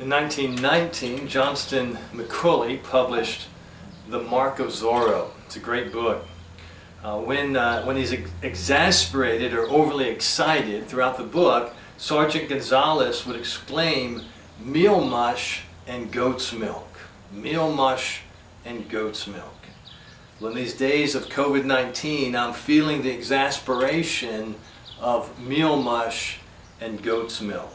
In 1919, Johnston McCulley published The Mark of Zorro. It's a great book. When he's exasperated or overly excited throughout the book, Sergeant Gonzalez would exclaim, "Meal mush and goat's milk. Meal mush and goat's milk." Well, in these days of COVID-19, I'm feeling the exasperation of meal mush and goat's milk.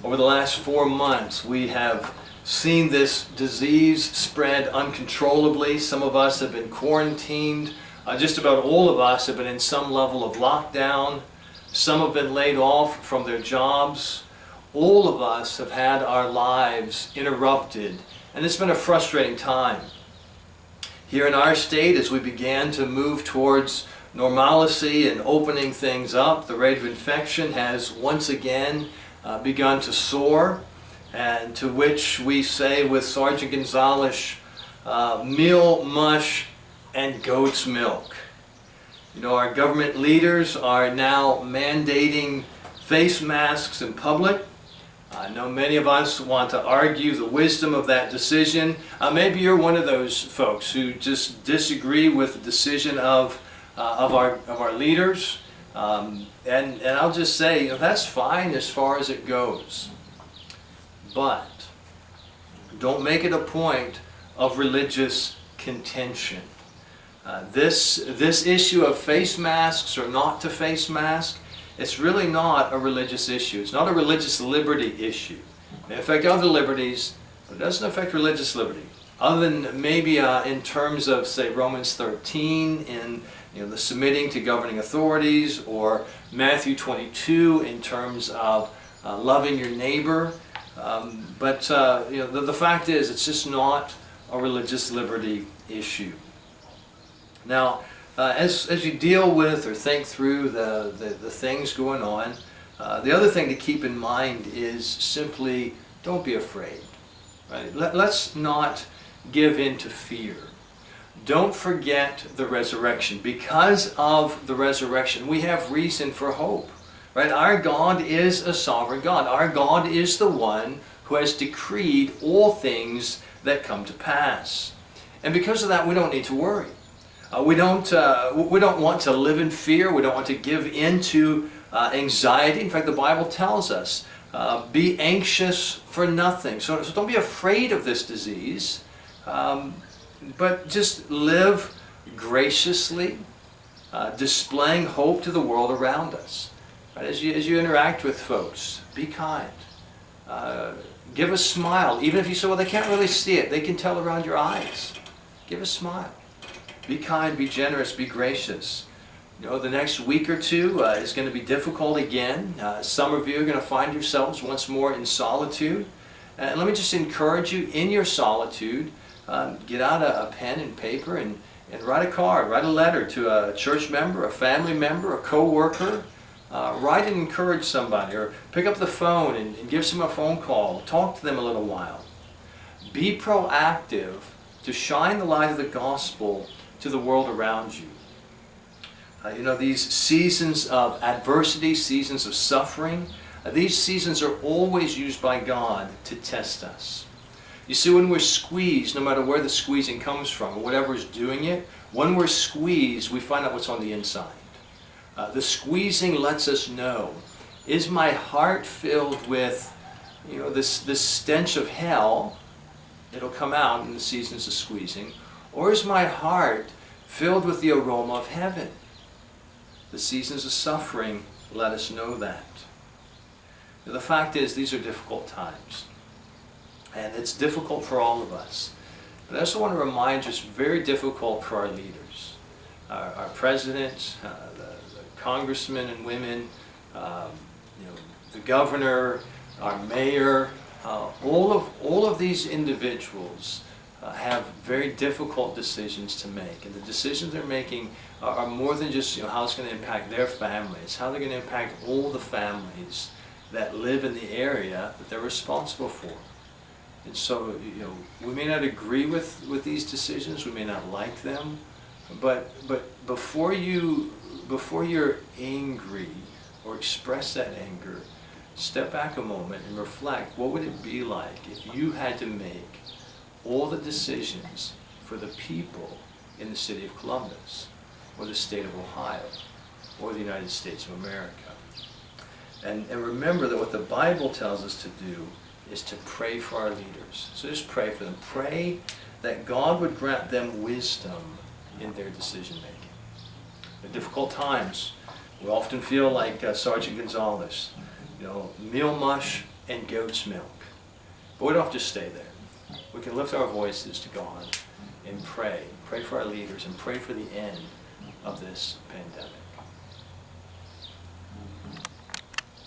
Over the last 4 months, we have seen this disease spread uncontrollably. Some of us have been quarantined. Just about all of us have been in some level of lockdown. Some have been laid off from their jobs. All of us have had our lives interrupted, and it's been a frustrating time. Here in our state, as we began to move towards normalcy and opening things up, the rate of infection has once again begun to soar, and to which we say with Sergeant Gonzalez, meal mush and goat's milk. You know, our government leaders are now mandating face masks in public. I know many of us want to argue the wisdom of that decision. Maybe you're one of those folks who just disagree with the decision of our leaders. And I'll just say, you know, that's fine as far as it goes. But don't make it a point of religious contention. This issue of face masks or not to face mask, it's really not a religious issue. It's not a religious liberty issue. It may affect other liberties, but it doesn't affect religious liberty. Other than maybe in terms of, say, Romans 13 in the submitting to governing authorities, or Matthew 22 in terms of loving your neighbor. But the fact is, it's just not a religious liberty issue. Now, as you deal with or think through the things going on, the other thing to keep in mind is simply don't be afraid. Right? Let's not give in to fear. Don't forget the resurrection. Because of the resurrection, we have reason for hope. Right? Our God is a sovereign God. Our God is the one who has decreed all things that come to pass. And because of that, we don't need to worry. We don't want to live in fear. We don't want to give in to anxiety. In fact, the Bible tells us, be anxious for nothing. So don't be afraid of this disease. But just live graciously, displaying hope to the world around us. Right? As you interact with folks, be kind. Give a smile. Even if you say, well, they can't really see it, they can tell around your eyes. Give a smile. Be kind, be generous, be gracious. You know, the next week or two is going to be difficult again. Some of you are going to find yourselves once more in solitude. And let me just encourage you, in your solitude, get out a pen and paper and write a card, write a letter to a church member, a family member, a co-worker. Write and encourage somebody, or pick up the phone and give some a phone call. Talk to them a little while. Be proactive to shine the light of the gospel to the world around you. These seasons of adversity, seasons of suffering, these seasons are always used by God to test us. You see, when we're squeezed, no matter where the squeezing comes from, or whatever is doing it, when we're squeezed, we find out what's on the inside. The squeezing lets us know, is my heart filled with this stench of hell? It'll come out in the seasons of squeezing. Or is my heart filled with the aroma of heaven? The seasons of suffering let us know that. The fact is, these are difficult times. And it's difficult for all of us. But I also want to remind you, it's very difficult for our leaders. Our president, the congressmen and women, the governor, our mayor, all of these individuals have very difficult decisions to make, and the decisions they're making are more than just how it's going to impact their family. It's how they're going to impact all the families that live in the area that they're responsible for. And so, we may not agree with these decisions, we may not like them, but before you're angry or express that anger, step back a moment and reflect, what would it be like if you had to make all the decisions for the people in the city of Columbus, or the state of Ohio, or the United States of America? And remember that what the Bible tells us to do is to pray for our leaders. So just pray for them. Pray that God would grant them wisdom in their decision making. At difficult times, we often feel like Sergeant Gonzalez, meal mush and goat's milk. But we don't have to stay there. We can lift our voices to God and pray. Pray for our leaders and pray for the end of this pandemic.